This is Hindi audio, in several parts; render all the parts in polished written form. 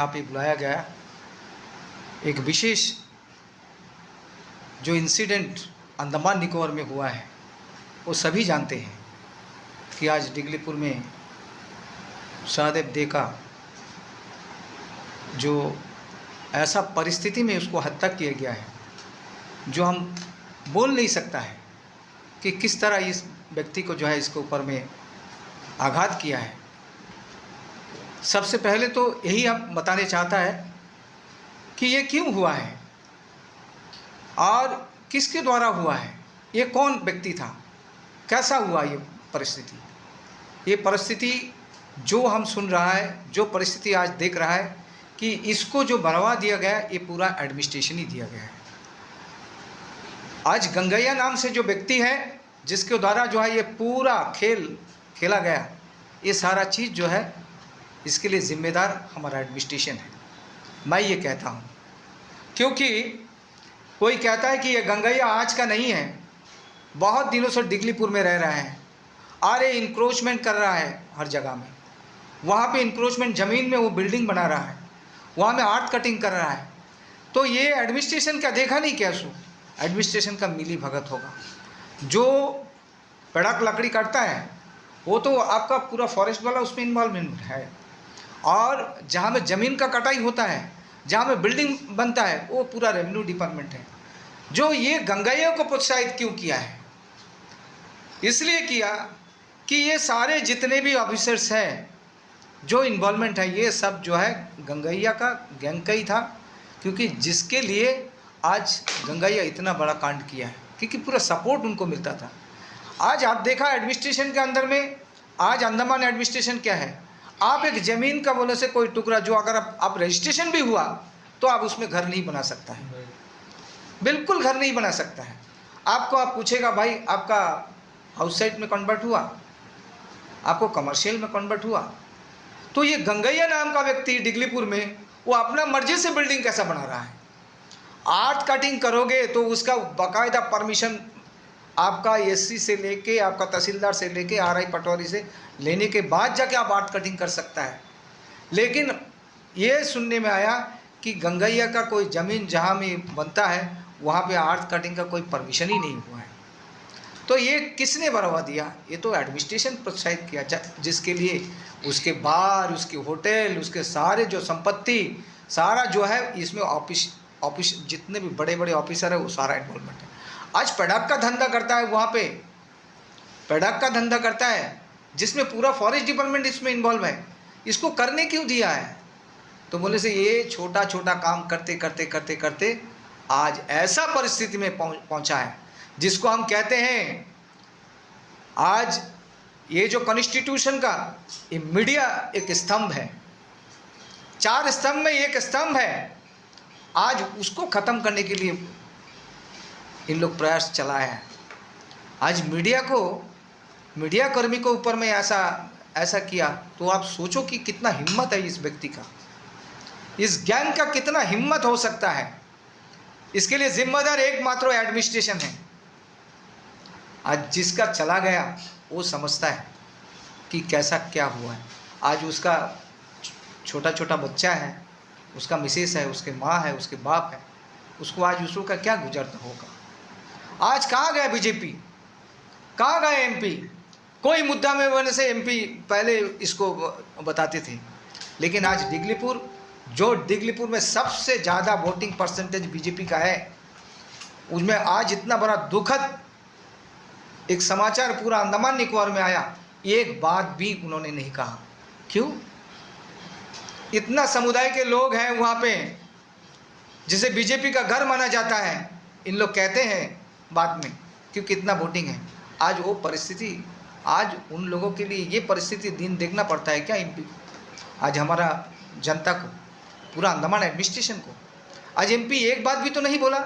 यहाँ पे बुलाया गया। एक विशेष जो इंसिडेंट अंडमान निकोबार में हुआ है वो सभी जानते हैं कि आज डिगलीपुर में सहदेव डे का जो ऐसा परिस्थिति में उसको हत्या किया गया है, जो हम बोल नहीं सकता है कि किस तरह इस व्यक्ति को जो है इसके ऊपर में आघात किया है। सबसे पहले तो यही हम बताने चाहता है कि ये क्यों हुआ है और किसके द्वारा हुआ है, ये कौन व्यक्ति था, कैसा हुआ ये परिस्थिति। ये परिस्थिति जो हम सुन रहा है, जो परिस्थिति आज देख रहा है कि इसको जो बढ़ावा दिया गया, ये पूरा एडमिनिस्ट्रेशन ही दिया गया है। आज गंगैया नाम से जो व्यक्ति है जिसके द्वारा जो है ये पूरा खेल खेला गया, ये सारा चीज़ जो है इसके लिए जिम्मेदार हमारा एडमिनिस्ट्रेशन है, मैं ये कहता हूँ। क्योंकि कोई कहता है कि ये गंगैया आज का नहीं है, बहुत दिनों से डिगलीपुर में रह रहा है और ये इंक्रोचमेंट कर रहा है हर जगह में। वहाँ पे इंक्रोचमेंट ज़मीन में वो बिल्डिंग बना रहा है, वहाँ में आर्ट कटिंग कर रहा है। तो ये एडमिनिस्ट्रेशन का देखा नहीं क्या, सो एडमिनिस्ट्रेशन का मिली भगत होगा। जो पेड़क लकड़ी काटता है वो तो आपका पूरा फॉरेस्ट वाला उसमें इन्वॉल्वमेंट है, और जहाँ में ज़मीन का कटाई होता है, जहाँ में बिल्डिंग बनता है, वो पूरा रेवेन्यू डिपार्टमेंट है। जो ये गंगैया को प्रोत्साहित क्यों किया है, इसलिए किया कि ये सारे जितने भी ऑफिसर्स हैं जो इन्वॉल्वमेंट है, ये सब जो है गंगैया का गैंग का ही था। क्योंकि जिसके लिए आज गंगैया इतना बड़ा कांड किया है, क्योंकि पूरा सपोर्ट उनको मिलता था। आज आप देखा एडमिनिस्ट्रेशन के अंदर में, आज अंडमान एडमिनिस्ट्रेशन क्या है, आप एक ज़मीन का बोले से कोई टुकड़ा जो अगर आप रजिस्ट्रेशन भी हुआ तो आप उसमें घर नहीं बना सकता है, बिल्कुल घर नहीं बना सकता है। आपको आप पूछेगा भाई आपका हाउस साइट में कन्वर्ट हुआ, आपको कमर्शियल में कन्वर्ट हुआ, तो ये गंगैया नाम का व्यक्ति डिगलीपुर में वो अपना मर्जी से बिल्डिंग कैसा बना रहा है। आर्ट कटिंग करोगे तो उसका बाकायदा परमिशन आपका एससी से लेके, आपका तहसीलदार से लेके, आरआई पटवारी से लेने के बाद जाके आप आर्ट कटिंग कर सकता है। लेकिन ये सुनने में आया कि गंगैया का कोई ज़मीन जहाँ में बनता है वहाँ पे आर्ट कटिंग का कोई परमिशन ही नहीं हुआ है। तो ये किसने बढ़ावा दिया, ये तो एडमिनिस्ट्रेशन प्रोत्साहित किया, जिसके लिए उसके बार, उसके होटल, उसके सारे जो संपत्ति, सारा जो है इसमें ऑफिस जितने भी बड़े बड़े ऑफिसर है वो सारा इन्वॉल्वमेंट है। आज पेड़क का धंधा करता है, वहाँ पे पेड़क का धंधा करता है जिसमें पूरा फॉरेस्ट डिपार्टमेंट इसमें इन्वॉल्व है। इसको करने क्यों दिया है, तो बोले से ये छोटा छोटा काम करते करते करते करते आज ऐसा परिस्थिति में पहुंचा है जिसको हम कहते हैं, आज ये जो कॉन्स्टिट्यूशन का ये मीडिया एक स्तंभ है, 4 स्तंभ में एक स्तंभ है, आज उसको ख़त्म करने के लिए इन लोग प्रयास चलाए हैं। आज मीडिया कर्मी को ऊपर में ऐसा किया, तो आप सोचो कि कितना हिम्मत है इस व्यक्ति का, इस गैंग का कितना हिम्मत हो सकता है। इसके लिए जिम्मेदार एकमात्र एडमिनिस्ट्रेशन है। आज जिसका चला गया वो समझता है कि कैसा क्या हुआ है। आज उसका छोटा छोटा बच्चा है, उसका मिसेस है, उसके माँ है, उसके बाप है, उसको आज उसको का क्या गुजरता होगा। आज कहाँ गए बीजेपी, कहाँ गए एमपी, कोई मुद्दा में बनने से एमपी पहले इसको बताते थे। लेकिन आज डिगलीपुर में सबसे ज़्यादा वोटिंग परसेंटेज बीजेपी का है, उसमें आज इतना बड़ा दुखद एक समाचार पूरा अंडमान निकोबार में आया, एक बात भी उन्होंने नहीं कहा। क्यों? इतना समुदाय के लोग हैं वहाँ पे जिसे बीजेपी का घर माना जाता है, इन लोग कहते हैं बाद में क्योंकि कितना वोटिंग है। आज वो परिस्थिति, आज उन लोगों के लिए ये परिस्थिति दिन देखना पड़ता है क्या एमपी को, आज हमारा जनता को, पूरा अंडमान एडमिनिस्ट्रेशन को। आज एमपी एक बात भी तो नहीं बोला,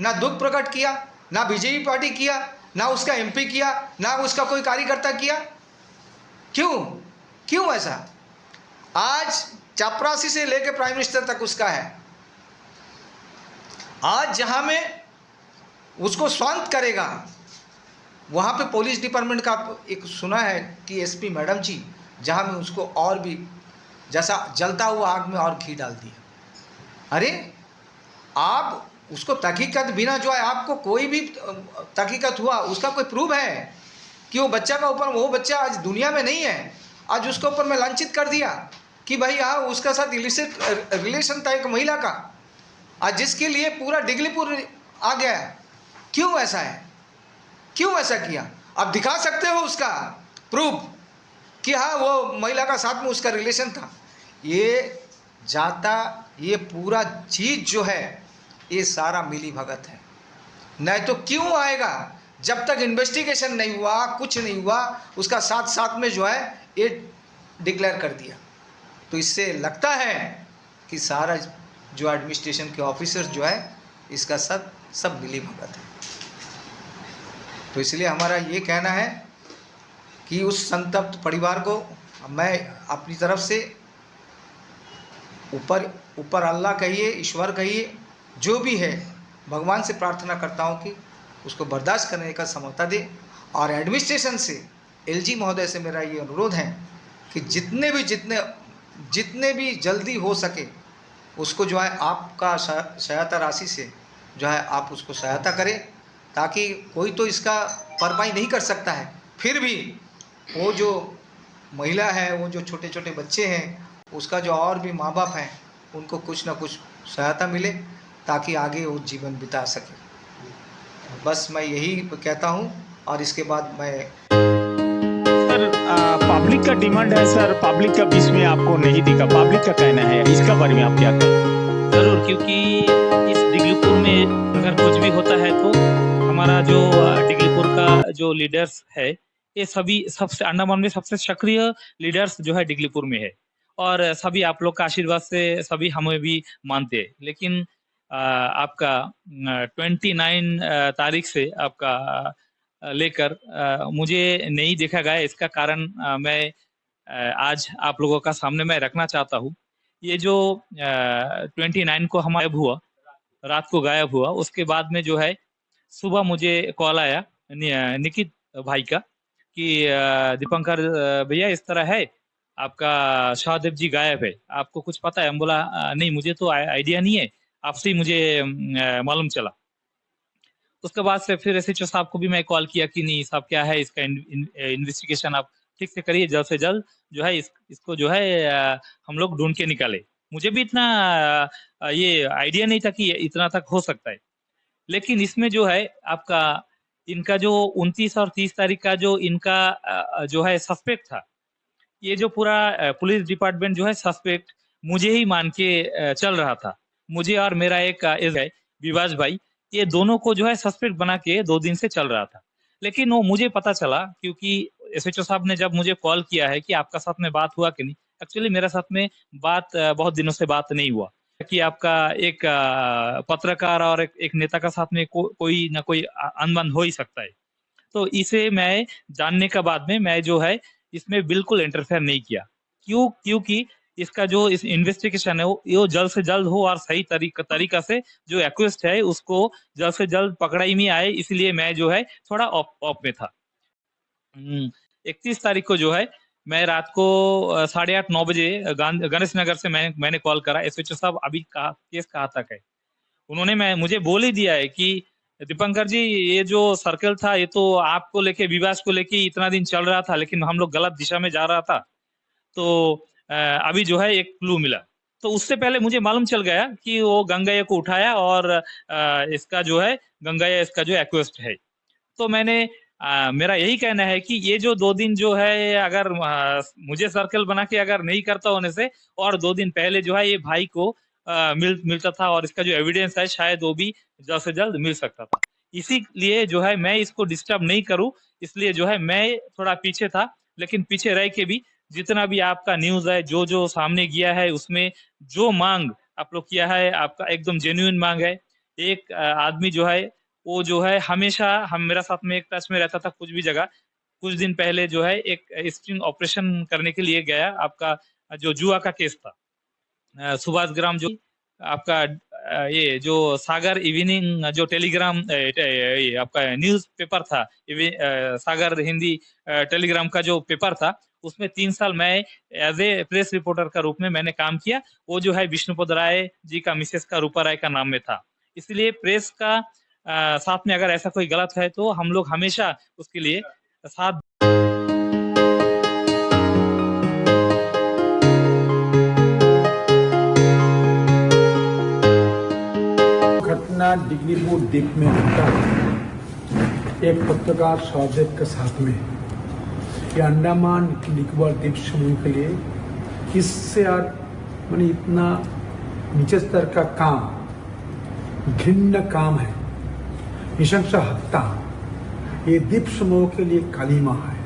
ना दुख प्रकट किया, ना बीजेपी पार्टी किया, ना उसका एमपी किया, ना उसका कोई कार्यकर्ता किया। क्यों ऐसा? आज चपरासी से लेकर प्राइम मिनिस्टर तक उसका है। आज जहां में उसको शांत करेगा, वहां पे पुलिस डिपार्टमेंट का एक सुना है कि एसपी मैडम जी, जहां में उसको और भी जैसा जलता हुआ आग में और घी डाल दिया। अरे आप उसको तहकीकत बिना जो है, आपको कोई भी तहकीकत हुआ उसका कोई प्रूफ है कि वो बच्चा का ऊपर, वो बच्चा आज दुनिया में नहीं है, आज उसके ऊपर मैं लांछित कर दिया कि भाई हाँ उसका साथ इलिसिट रिलेशन था एक महिला का, आज जिसके लिए पूरा डिगलीपुर आ गया। क्यों ऐसा है, क्यों ऐसा किया? आप दिखा सकते हो उसका प्रूफ कि हाँ वो महिला का साथ में उसका रिलेशन था। ये जाता, ये पूरा चीज़ जो है ये सारा मिली भगत है। नहीं तो क्यों आएगा? जब तक इन्वेस्टिगेशन नहीं हुआ, कुछ नहीं हुआ, उसका साथ साथ में जो है ये डिक्लेयर कर दिया। तो इससे लगता है कि सारा जो एडमिनिस्ट्रेशन के ऑफिसर्स जो है इसका सब मिली भगत है। तो इसलिए हमारा ये कहना है कि उस संतप्त परिवार को मैं अपनी तरफ से ऊपर अल्लाह कहिए, ईश्वर कहिए, जो भी है, भगवान से प्रार्थना करता हूँ कि उसको बर्दाश्त करने का समर्था दे। और एडमिनिस्ट्रेशन से, एलजी महोदय से मेरा ये अनुरोध है कि जितने भी जल्दी हो सके उसको जो है आपका सहायता राशि से जो है आप उसको सहायता करें, ताकि कोई तो इसका भरपाई नहीं कर सकता है, फिर भी वो जो महिला है, वो जो छोटे छोटे बच्चे हैं, उसका जो और भी माँ बाप हैं, उनको कुछ ना कुछ सहायता मिले ताकि आगे वो जीवन बिता सके। बस मैं यही कहता हूँ। और इसके बाद मैं सर, पब्लिक का डिमांड है सर, पब्लिक का बीच में आपको नहीं दिखा, पब्लिक का कहना है, इसका बारे में आप क्या कहें? ज़रूर, क्योंकि इस डिगलीपुर में अगर कुछ भी होता है तो हमारा जो डिगलीपुर का जो लीडर्स है, ये सभी सबसे अंडमान में सबसे सक्रिय लीडर्स जो है डिगलीपुर में है, और सभी आप लोग का आशीर्वाद से सभी हमें भी मानते हैं। लेकिन आपका 29 तारीख से आपका लेकर मुझे नहीं देखा गया। इसका कारण मैं आज आप लोगों का सामने मैं रखना चाहता हूँ। ये जो 29 को हमारा गायब हुआ, रात को गायब हुआ, उसके बाद में जो है सुबह मुझे कॉल आया निकित भाई का कि दीपंकर भैया इस तरह है, आपका शाहदेव जी गायब है, आपको कुछ पता है? हम बोला नहीं, मुझे तो आइडिया नहीं है, आपसे ही मुझे मालूम चला। उसके बाद से फिर एसएचओ साहब को भी मैं कॉल किया कि नहीं साहब, क्या है इसका इन्वेस्टिगेशन आप ठीक से करिए, जल्द से जल्द जो है इसको जो है हम लोग ढूंढ के निकाले। मुझे भी इतना ये आइडिया नहीं था कि इतना तक हो सकता है। लेकिन इसमें जो है आपका इनका जो 29 और 30 तारीख का जो इनका जो है सस्पेक्ट था, ये जो पूरा पुलिस डिपार्टमेंट जो है सस्पेक्ट मुझे ही मान के चल रहा था। मुझे और मेरा एक विवास भाई, ये दोनों को जो है सस्पेक्ट बना के 2 दिन से चल रहा था। लेकिन वो मुझे पता चला क्योंकि एसएचओ साहब ने जब मुझे कॉल किया है कि आपका साथ में बात हुआ कि नहीं, एक्चुअली मेरे साथ में बात बहुत दिनों से बात नहीं हुआ कि आपका एक पत्रकार और एक नेता का साथ में कोई ना कोई अनबन हो ही सकता है। तो इसे मैं जानने के बाद में मैं जो है इसमें बिल्कुल इंटरफेयर नहीं किया। क्योंकि इसका जो इस इन्वेस्टिगेशन है वो जल्द से जल्द हो और सही तरीका से जो एक्यूज्ड है उसको जल्द से जल्द पकड़ाई में आए, इसलिए मैं जो है थोड़ा ऑफ में था। 31 तारीख को जो है मैं रात को 8:30-9 बजे गणेश नगर से मैंने कॉल करा, एसएचओ साहब अभी केस कहाँ तक है? उन्होंने मुझे बोल ही दिया है कि दीपंकर जी, ये जो सर्कल था ये तो आपको लेके, विवास को लेके इतना दिन चल रहा था, लेकिन हम लोग गलत दिशा में जा रहा था, तो अभी जो है एक क्लू मिला। तो उससे पहले मुझे मालूम चल गया कि वो गंगैया को उठाया और इसका जो है गंगैया इसका जो एक्वेस्ट है। तो मेरा यही कहना है कि ये जो 2 दिन जो है अगर मुझे सर्कल बना के अगर नहीं करता होने से, और 2 दिन पहले जो है ये भाई को मिलता था और इसका जो एविडेंस है शायद वो भी जल्द से जल्द मिल सकता था। इसीलिए जो है मैं इसको डिस्टर्ब नहीं करूं, इसलिए जो है मैं थोड़ा पीछे था। लेकिन पीछे रह के भी जितना भी आपका न्यूज है, जो सामने गया है, उसमें जो मांग आप लोग किया है आपका एकदम जेन्युइन मांग है। एक आदमी जो है वो जो है हमेशा हम मेरा साथ में एक टच में रहता था कुछ भी जगह। कुछ दिन पहले जो है एक स्टिंग ऑपरेशन करने के लिए गया, आपका जो जुआ का केस था, सुभाष ग्राम जो आपका ये जो सागर इवनिंग जो टेलीग्राम ये आपका न्यूज पेपर था, सागर हिंदी टेलीग्राम का जो पेपर था, उसमें 3 साल मैं एज ए प्रेस रिपोर्टर का रूप में मैंने काम किया। वो जो है विष्णुपद राय जी का मिसेस का रूपा राय का नाम में था। इसलिए प्रेस का साथ में अगर ऐसा कोई गलत है तो हम लोग हमेशा उसके लिए साथ। घटना डिगलीपुर द्वीप में घटा है। एक पत्रकार सहदेव के साथ में ये अंडमान निकोबार द्वीप समूह के लिए इससे यार मैंने इतना नीचे स्तर का काम, घृण्य काम है, नृशंस हत्या, ये द्वीप समूह के लिए कालीमा है।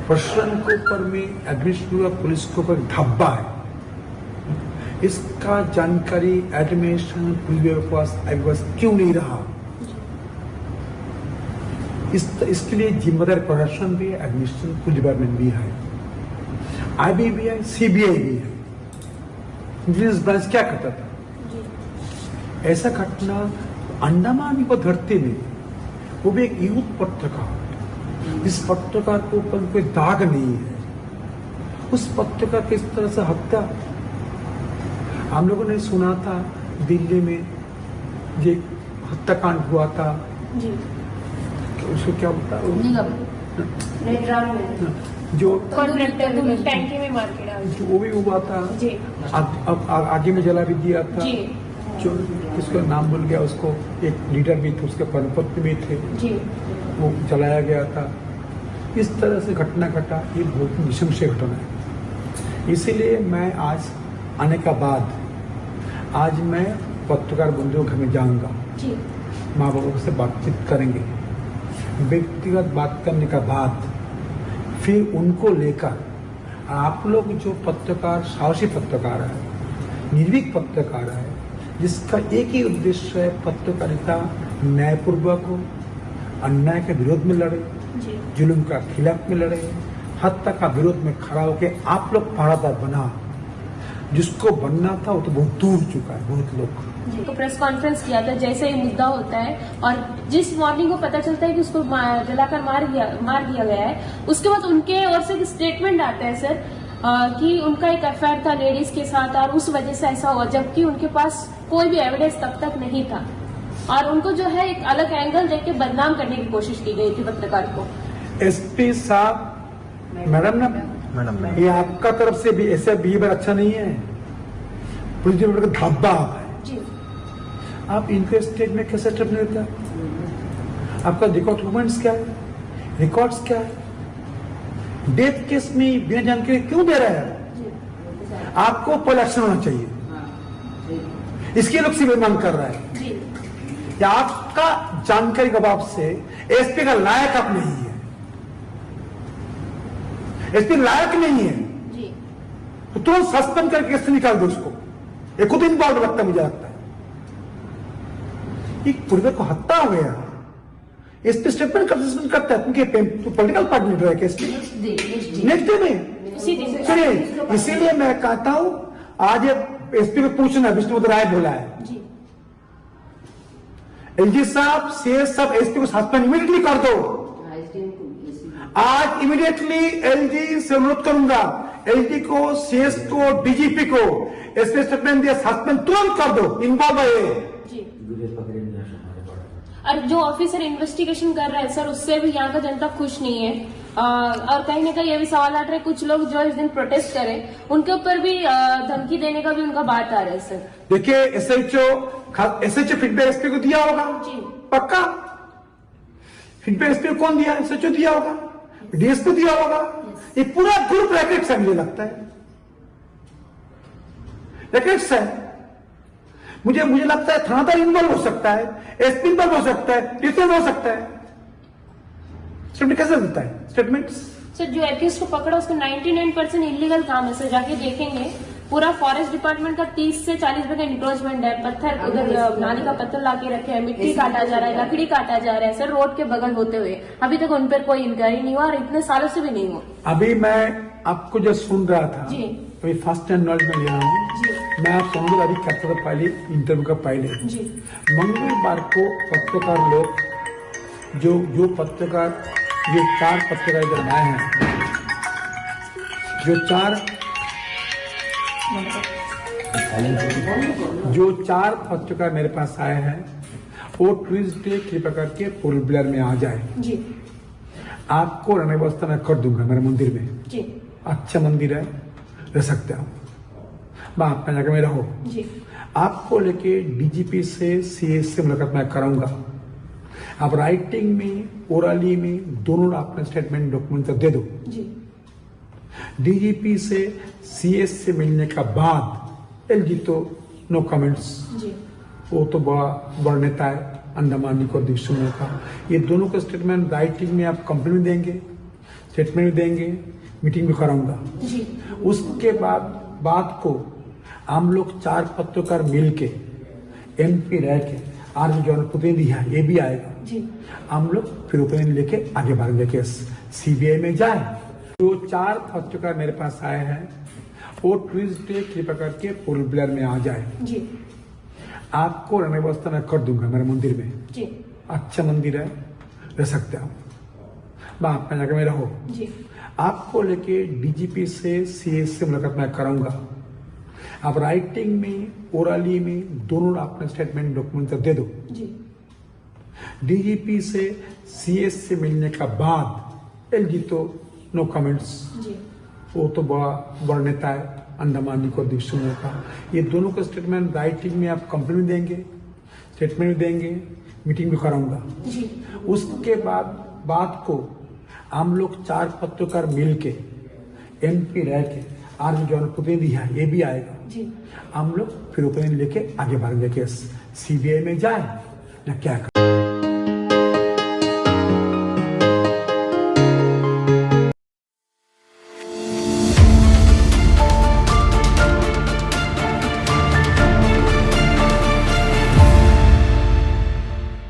प्रशासन के ऊपर में एडमिनिस्ट्रेटिव पुलिस के ऊपर धब्बा है। इसका जानकारी एडमिनिस्ट्रेशन पुलिस के पास क्यों नहीं रहा? इसके लिए जिम्मेदार प्रशासन भी है, एडमिनिस्ट्रेशन पुलिस डिपार्टमेंट भी है, IB भी है, CBI भी है। इंटेलिजेंस ब्रांच क्या करता था? ऐसा घटना अंडमान निकोबार धरती में, वो भी एक यूथ पत्रकार, इस पत्रकार के ऊपर कोई दाग नहीं है, उस पत्रकार की इस तरह से हत्या। हम लोगों ने सुना था दिल्ली में ये हत्याकांड हुआ था जी, उसको क्या बोलता जो टैंकी में मार के डाल, वो भी हुआ था जी। अब आगे में जला भी दिया था जी। जो उसका नाम भूल गया, उसको एक लीडर भी थे, उसके पत्नी भी थे जी, वो जलाया गया था। इस तरह से घटना घटा, ये बहुत नृशंस घटना है। इसीलिए मैं आज आने का बाद आज मैं पत्रकार बंधुओं के घर में जाऊंगा, माँ बाबा से बातचीत करेंगे, व्यक्तिगत बात करने का बाद फिर उनको लेकर आप लोग जो पत्रकार, साहसी पत्रकार है, निर्भीक पत्रकार है, जिसका एक ही उद्देश्य है पत्रकारिता न्यायपूर्वक हो, अन्याय के विरोध में लड़े, जुल्म का खिलाफ में लड़े, हत्या का विरोध में खड़ा होकर आप लोग पहरादार बना। जिसको बनना था वो तो बहुत दूर चुका है, बहुत लोग। तो प्रेस कॉन्फ्रेंस किया था जैसे ही मुद्दा होता है, और जिस मॉर्निंग को पता चलता है कि उसको जलाकर मार दिया गया है, उसके बाद उनके ओर से एक स्टेटमेंट आता है सर कि उनका एक अफेयर था लेडीज के साथ और उस वजह से ऐसा हुआ, जबकि उनके पास कोई भी एविडेंस तब तक नहीं था और उनको जो है एक अलग एंगल देख के बदनाम करने की कोशिश की गई थी पत्रकार को। SP साहब, मैडम ना, ये आपका तरफ से भी ऐसा बिहेवियर अच्छा नहीं है, पुलिस डिपार्टमेंट का धब्बा है जी। आप इनके स्टेट में कैसे स्टेप नहीं लेते? आपका डॉक्यूमेंट्स क्या है, रिकॉर्ड्स क्या है? डेथ केस में बिना जानकारी क्यों दे रहा है? आपको पहले एक्शन होना चाहिए। इसके लोग सिविल मांग कर रहा है या आपका जानकारी के अभाव से SP का लायक आप नहीं है, SP लायक नहीं है तो तुरंत सस्पेंड करके कैसे निकाल दो उसको। ये खुद इन्वॉल्व लगता है, मुझे लगता है एक पूर्व को हत्या हो गया, SP स्टेटमेंट सस्पेंड करता है क्योंकि पॉलिटिकल पार्टी लीडर है केस नेक्स्ट डे में। चलिए, इसीलिए मैं कहता हूं आज SP को पूछना, विष्णुपद राय बोला है LG साहब, CS साहब, SP को सस्पेंड इमीडिएटली कर दो। आज इमीडिएटली LG से अनुरोध करूंगा, LG को, CS को, DGP को SP स्टेटमेंट दिया, सस्पेंड तुरंत कर दो, इन्वॉल्व है। और जो ऑफिसर इन्वेस्टिगेशन कर रहा है सर, उससे भी यहाँ का जनता खुश नहीं है और कहीं ना कहीं ये भी सवाल उठ रहे, कुछ लोग जो इस दिन प्रोटेस्ट करें उनके ऊपर भी धमकी देने का भी उनका बात आ रहा है सर। देखिए, SHO फीडबैक SP को दिया होगा जी, पक्का फीडबैक SP को कौन दिया? SHO दिया होगा, DS को दिया होगा, ये पूरा ग्रुप रैकेट्स है, मुझे लगता है रैकेट्स है। मुझे लगता है थानादार इन्वॉल्व हो सकता है, SP इन्वॉल्व हो सकता है, डिफेंस हो सकता है। स्टेटमेंट कैसे देता है? स्टेटमेंट सर जो एक्यूज को पकड़ा उसका 99% इलीगल काम है सर। जाके देखेंगे पूरा फॉरेस्ट डिपार्टमेंट का 30 से 40 इंक्रोचमेंट है, पत्थर उधर नाली का पत्थर लाके रखे हैं, मिट्टी काटा जा रहा है, लकड़ी काटा जा रहा है सर, रोड के बगल होते हुए। अभी तक उन पर कोई इंक्वायरी नहीं हुआ और इतने सालों से भी नहीं हुआ। अभी मैं आपको जो सुन रहा था, अभी फर्स्ट हैंड नॉलेज में ले रहा हूँ, मैं आप समझ अभी करता था पहले इंटरव्यू का पहले जी मंगलवार को पत्रकार लोग जो पत्रकार ये 4 पत्रकार इधर आए हैं, जो 4 पत्रकार मेरे पास आए हैं वो ट्यूजडे कृपया करके फुल ब्लेयर में आ जाए। जी आपको रहने व्यवस्था मैं कर दूंगा मेरे मंदिर में, जी अच्छा मंदिर है, रह सकते हो, आप जगह में रहो। जी आपको लेके डीजीपी से सीएस से मुलाकात मैं कराऊंगा। आप राइटिंग में ओरली में दोनों अपने स्टेटमेंट डॉक्यूमेंट दे दो। जी डीजीपी से सीएस से मिलने का बाद एलजी तो नो कमेंट्स, जी वो तो बड़ा नेता है अंडमान निकोबार द्वीप समूह का। ये दोनों का स्टेटमेंट राइटिंग में आप कंपनी में देंगे, स्टेटमेंट भी देंगे, मीटिंग भी कराऊंगा। जी उसके बाद को हम लोग 4 पत्रकार मिल के एमपी रह के आज जो प्रतिनिधि है ये भी आएगा, जी हम लोग फिर प्रतिनिधि लेके आगे बढ़ेंगे केस सीबीआई में जाए। जो 4 पत्रकार मेरे पास आए हैं वो ट्यूजडे कृपया करके फुल ब्लेयर में आ जाए। जी आपको रहने व्यवस्था मैं कर दूंगा मेरे मंदिर में, जी अच्छा मंदिर है, रह सकते हो, आप जगह में रहो। जी आपको लेके डीजीपी से सीएस से मुलाकात मैं कराऊंगा। आप राइटिंग में ओरली में दोनों अपने स्टेटमेंट डॉक्यूमेंट दे दो। जी डीजीपी से सीएस से मिलने का बाद एलजी तो नो कमेंट्स, जी वो तो बड़ा नेता है अंडमान निकोबार द्वीप समूह का। ये दोनों का स्टेटमेंट राइटिंग में आप कंपनी में देंगे, स्टेटमेंट भी देंगे, मीटिंग भी कराऊंगा। जी उसके बाद को हम लोग 4 पत्रकार मिल के एमपी रह के आज जो प्रतिनिधि है ये भी आएगा, जी हम लोग फिर प्रतिनिधि लेके आगे बढ़ेंगे केस सीबीआई में जाए ना क्या